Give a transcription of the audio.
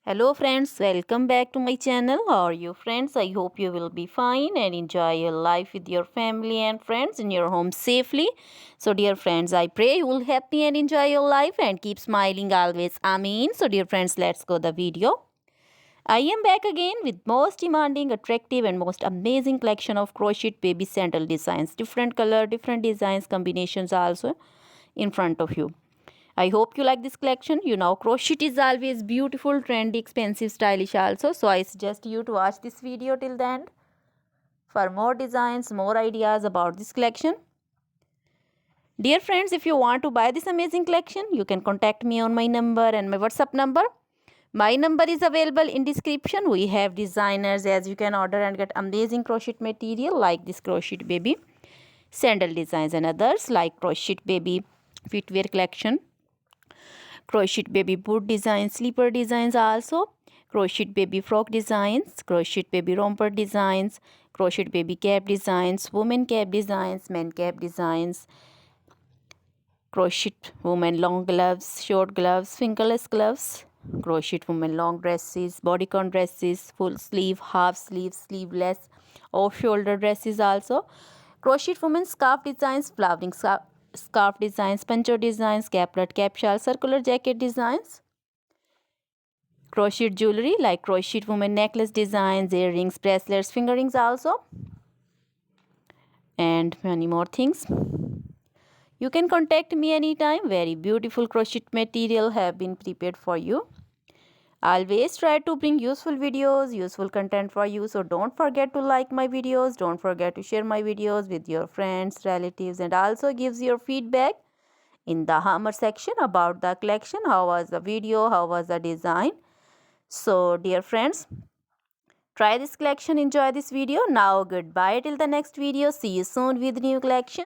Hello friends, welcome back to my channel. How are you friends? I hope you will be fine and enjoy your life with your family and friends in your home safely. So dear friends, I pray you will happy and enjoy your life and keep smiling always. Amen. So dear friends, let's go the video. I am back again with most demanding, attractive and most amazing collection of crochet baby sandal designs. Different color, different designs, combinations also in front of you. I hope you like this collection. You know, crochet is always beautiful, trendy, expensive, stylish also. So I suggest you to watch this video till the end for more designs, more ideas about this collection. Dear friends, if you want to buy this amazing collection, you can contact me on my number and my WhatsApp number. My number is available in description. We have designers as you can order and get amazing crochet material like this crochet baby sandal designs and others like crochet baby footwear collection, crochet baby boot designs, slipper designs also, crochet baby frock designs, crochet baby romper designs, crochet baby cap designs, women cap designs, men cap designs, crochet women long gloves, short gloves, fingerless gloves, crochet women long dresses, bodycon dresses, full sleeve, half sleeve, sleeveless, off shoulder dresses also, crochet women scarf designs, flowering scarf designs, poncho designs, caplet, cap shawl, circular jacket designs, crochet jewelry like crochet women necklace designs, earrings, bracelets, finger rings also, and many more things. You can contact me anytime. Very beautiful crochet material have been prepared for you. Always try to bring useful videos, useful content for you. So don't forget to like my videos. Don't forget to share my videos with your friends, relatives, and also gives your feedback in the hammer section about the collection. How was the video? How was the design? So dear friends, try this collection. Enjoy this video. Now goodbye till the next video. See you soon with new collection.